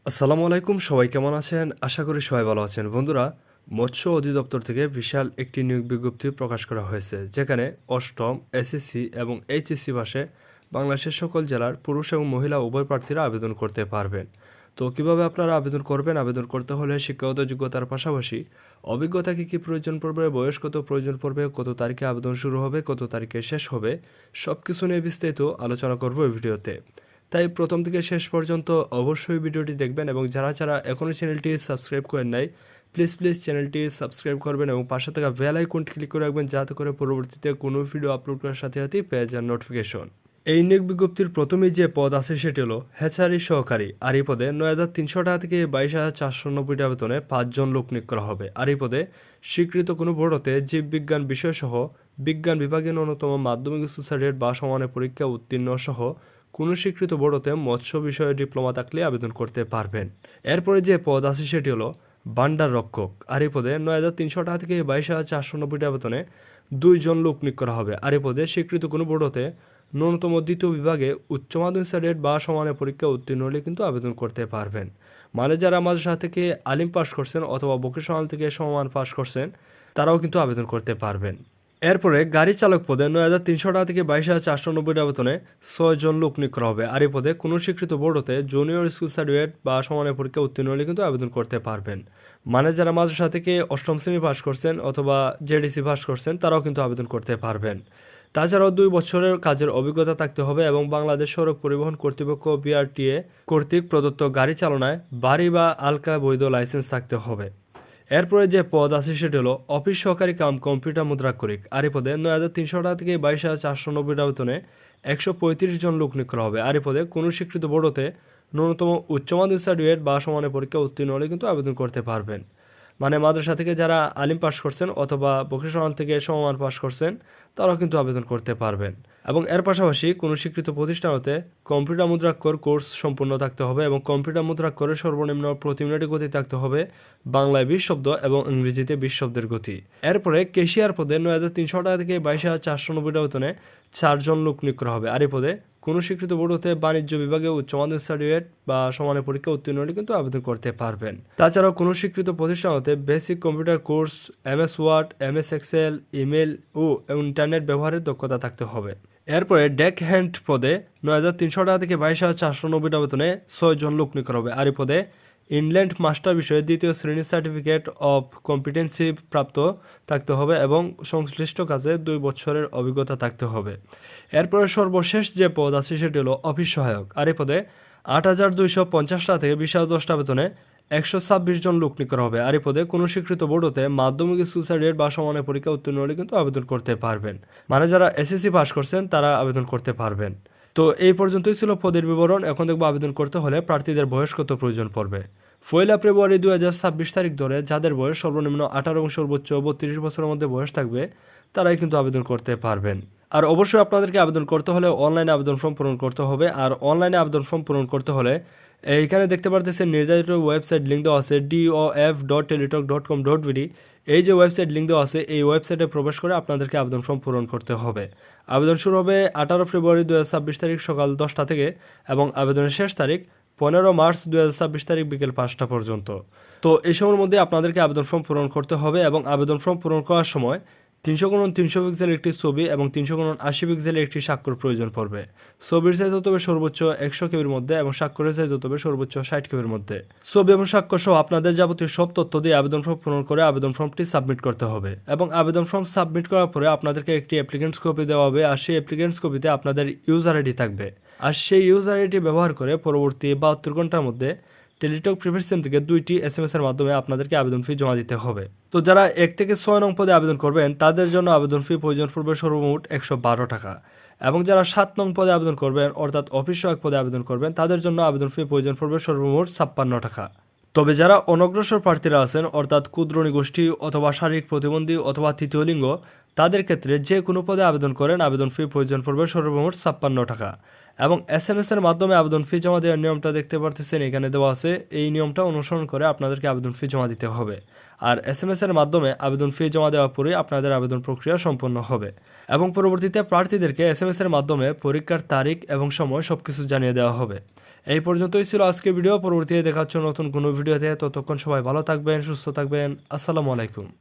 আসসালামু আলাইকুম, সবাই কেমন আছেন? আশা করি সবাই ভালো আছেন। বন্ধুরা, মৎস্য অধিদপ্তর থেকে বিশাল একটি নিয়োগ বিজ্ঞপ্তি প্রকাশ করা হয়েছে, যেখানে অষ্টম, এসএসসি এবং এইচএসসি পাশে বাংলাদেশের সকল জেলার পুরুষ এবং মহিলা উভয় প্রার্থীরা আবেদন করতে পারবেন। তো কিভাবে আপনারা আবেদন করবেন? আবেদন করতে হলে শিক্ষাগত যোগ্যতার পাশাপাশি অভিজ্ঞতা কী কী প্রয়োজন পড়বে, বয়স কত প্রয়োজন পড়বে, কত তারিখে আবেদন শুরু হবে, কত তারিখে শেষ হবে, সব কিছু নিয়ে বিস্তারিত আলোচনা করব এই ভিডিওতে। তাই প্রথম থেকে শেষ পর্যন্ত অবশ্যই ভিডিওটি দেখবেন, এবং যারা যারা এখনও চ্যানেলটি সাবস্ক্রাইব করেন নাই, প্লিজ চ্যানেলটি সাবস্ক্রাইব করবেন এবং পাশে থাকা বেল আইকনটি ক্লিক করে রাখবেন, যাতে করে পরবর্তীতে কোনো ভিডিও আপলোড করার সাথে সাথেই পেয়ে যান নোটিফিকেশন। এই নিয়োগ বিজ্ঞপ্তির প্রথমেই যে পদ আছে সেটি হলো হ্যাচারি সহকারী। আর এই পদে 9,300 টাকা থেকে 22,490 টাকা বেতনে 5 জন লোক নিয়োগ করা হবে। আর এই পদে স্বীকৃত কোনো বোর্ডতে জীববিজ্ঞান বিষয়সহ বিজ্ঞান বিভাগে ন্যূনতম মাধ্যমিক উচ্চ সার্টিফিকেট বা সমানের পরীক্ষা উত্তীর্ণ সহ কোনো স্বীকৃত বোর্ডতে মৎস্য বিষয়ে ডিপ্লোমা থাকলে আবেদন করতে পারবেন। এরপরে যে পদ আছে সেটি হলো ভান্ডার রক্ষক। আর এই পদে 9,300 টাকা থেকে 22,490 টাকা বেতনে 2 জন লোক নিয়োগ করা হবে। আর এই পদে স্বীকৃত কোনো বোর্ডতে ন্যূনতম দ্বিতীয় বিভাগে উচ্চ মাধ্যমিক সার্টিফিকেট বা সমানের পরীক্ষা উত্তীর্ণ হলে কিন্তু আবেদন করতে পারবেন। মানে যারা মাদ্রাসা থেকে আলিম পাস করছেন অথবা ভোকেশনাল থেকে সমমান পাস করছেন, তারাও কিন্তু আবেদন করতে পারবেন। এরপরে গাড়ি চালক পদে 9,300 টাকা থেকে 22,490 টাকা বেতনে 6 জন লোক নিয়োগ করা হবে। আর এই পদে কোনো স্বীকৃত বোর্ডতে জুনিয়র স্কুল সার্টিফিকেট বা সমানের পরীক্ষা উত্তীর্ণ হলে কিন্তু আবেদন করতে পারবেন। মানে যারা মাদ্রাসা থেকে অষ্টম শ্রেণী পাস করছেন অথবা জেডিসি পাস করছেন, তারাও কিন্তু আবেদন করতে পারবেন। তাছাড়াও 2 বছরের কাজের অভিজ্ঞতা থাকতে হবে এবং বাংলাদেশ সড়ক পরিবহন কর্তৃপক্ষ বিআরটিএ কর্তৃক প্রদত্ত গাড়ি চালনায় বাড়ি বা আলকা বৈধ লাইসেন্স থাকতে হবে। এরপরে যে পদ আছে সেটি হলো অফিস সহকারী কাম কম্পিউটার মুদ্রাক্ষরিক। আর এই পদে 9,300 টাকা থেকে 22,490 টাকা বেতনে 135 জন লোক নিয়োগ করা হবে। আর এই পদে কোনো স্বীকৃত বোর্ডতে ন্যূনতম উচ্চ মাধ্যমিক সার্টিফিকেট বা সমানের পরীক্ষা উত্তীর্ণ হলে কিন্তু আবেদন করতে পারবেন। মানে মাদ্রাসা থেকে যারা আলিম পাস করছেন অথবা ভোকেশনাল থেকে সমমান পাস করছেন, তারাও কিন্তু আবেদন করতে পারবেন। এবং এর পাশাপাশি কোনো স্বীকৃত প্রতিষ্ঠান হতে কম্পিউটার মুদ্রাক্ষর কোর্স সম্পূর্ণ থাকতে হবে এবং কম্পিউটার মুদ্রাক্ষরের সর্বনিম্ন প্রতি মিনিটে গতি থাকতে হবে বাংলায় 20 শব্দ এবং ইংরেজিতে 20 শব্দের গতি। এরপরে ক্যাশিয়ার পদে 9,300 টাকা থেকে 22,490 টাকা বেতনে 4 জন লোক নিয়োগ করা হবে। আর এই পদে কোনো স্বীকৃত বোর্ড হতে বাণিজ্য বিভাগে উচ্চ মাধ্যমিক সার্টিফিকেট বা সমানের পরীক্ষা উত্তীর্ণ হলে কিন্তু আবেদন করতে পারবেন। তাছাড়াও কোনো স্বীকৃত প্রতিষ্ঠান হতে basic computer course, MS word, MS Excel, email ও ইন্টারনেট ব্যবহারের দক্ষতা থাকতে হবে। এরপরে ডেক হ্যান্ড পদে 9,300 টাকা থেকে 22,490 টাকা বেতনে 6 জন লোক নিয়োগ করা হবে। আর এই পদে ইনল্যান্ড মাস্টার বিষয়ে 2য় শ্রেণীর সার্টিফিকেট অফ কম্পিটেন্সি প্রাপ্ত থাকতে হবে এবং সংশ্লিষ্ট কাজে 2 বছরের অভিজ্ঞতা থাকতে হবে। এরপরে সর্বশেষ যে পদ আছে সেটি হলো অফিস সহায়ক। আর এই পদে 8,250 টাকা থেকে 20,010 টাকা বেতনে 126 জন লোক নিয়োগ করা হবে। আর এই পদে কোনো স্বীকৃত বোর্ড হতে মাধ্যমিক স্কুল সার্টিফিকেট বা সমানের পরীক্ষা উত্তীর্ণ হলে কিন্তু আবেদন করতে পারবেন। মানে যারা SSC পাস করছেন তারা আবেদন করতে পারবেন। তো এই পর্যন্তই ছিল পদের বিবরণ। এখন দেখবো আবেদন করতে হলে প্রার্থীদের বয়স কত প্রয়োজন পড়বে। 1 ফেব্রুয়ারি 2026 তারিখ ধরে যাদের বয়স সর্বনিম্ন 18 এবং সর্বোচ্চ 32 বছরের মধ্যে বয়স থাকবে, তারাই কিন্তু আবেদন করতে পারবেন। আর অবশ্যই আপনাদেরকে আবেদন করতে হলে অনলাইনে আবেদন ফর্ম পূরণ করতে হবে। আর অনলাইনে আবেদন ফর্ম পূরণ করতে হলে এইখানে দেখতে পারতেছেন নির্ধারিত ওয়েবসাইট লিঙ্ক দেওয়া আছে dof.teletalk.com.bd। এই যে ওয়েবসাইট লিঙ্ক দেওয়া আছে, এই ওয়েবসাইটে প্রবেশ করে আপনাদেরকে আবেদন ফর্ম পূরণ করতে হবে। আবেদন শুরু হবে 18 ফেব্রুয়ারি 2026 তারিখ সকাল 10টা থেকে এবং আবেদনের শেষ তারিখ 15 মার্চ 2026 তারিখ বিকেল 5টা পর্যন্ত। তো এই সময়ের মধ্যে আপনাদেরকে আবেদন ফর্ম পূরণ করতে হবে এবং আবেদন ফর্ম পূরণ করার সময় 300x300 পিক্সেলের একটি ছবি এবং 300x80 পিক্সেলের একটি স্বাক্ষর প্রয়োজন পড়বে। ছবির সাইজ হতে হবে সর্বোচ্চ 100 কেবির মধ্যে এবং স্বাক্ষরের সাইজ হতে হবে সর্বোচ্চ 60 কেবির মধ্যে। ছবি এবং স্বাক্ষর সহ আপনাদের যাবতীয় সব তথ্য দিয়ে আবেদন ফর্ম পূরণ করে আবেদন ফর্মটি সাবমিট করতে হবে এবং আবেদন ফর্ম সাবমিট করার পরে আপনাদেরকে একটি অ্যাপ্লিকেন্টস কপি দেওয়া হবে। আর সেই অ্যাপ্লিকেন্টস কপিতে আপনাদের ইউজার আইডি থাকবে। আর সেই ইউজার আইডি ব্যবহার করে পরবর্তী 72 ঘন্টার মধ্যে টেলিটক প্রিপেড সিম থেকে 2টি SMS এর মাধ্যমে আপনাদেরকে আবেদন ফি জমা দিতে হবে। তো যারা 1 থেকে 6 নং পদে আবেদন করবেন, তাদের জন্য আবেদন ফি প্রয়োজন পড়বে সর্বমোট 112 টাকা। এবং যারা 7 নং পদে আবেদন করবেন অর্থাৎ অফিস সহায়ক পদে আবেদন করবেন, তাদের জন্য আবেদন ফি প্রয়োজন পড়বে সর্বমোট 56 টাকা। তবে যারা অনগ্রসর প্রার্থীরা আছেন অর্থাৎ ক্ষুদ্রণী গোষ্ঠী অথবা শারীরিক প্রতিবন্ধী অথবা তৃতীয় লিঙ্গ, তাদের ক্ষেত্রে যে কোনো পদে আবেদন করেন আবেদন ফি প্রয়োজন পড়বে সর্বমোট 56 টাকা। এবং SMS এর মাধ্যমে আবেদন ফি জমা দেওয়ার নিয়মটা দেখতে পারতেছেন এখানে দেওয়া আছে। এই নিয়মটা অনুসরণ করে আপনাদেরকে আবেদন ফি জমা দিতে হবে। আর SMS এর মাধ্যমে আবেদন ফি জমা দেওয়ার পরে আপনাদের আবেদন প্রক্রিয়া সম্পন্ন হবে এবং পরবর্তীতে প্রার্থীদেরকে SMS এর মাধ্যমে পরীক্ষার তারিখ এবং সময় সবকিছু জানিয়ে দেওয়া হবে। এই পর্যন্তই ছিল আজকের ভিডিও। পরবর্তীতে দেখা হচ্ছে নতুন কোনো ভিডিওতে। ততক্ষণ সবাই ভালো থাকবেন, সুস্থ থাকবেন। আসসালামু আলাইকুম।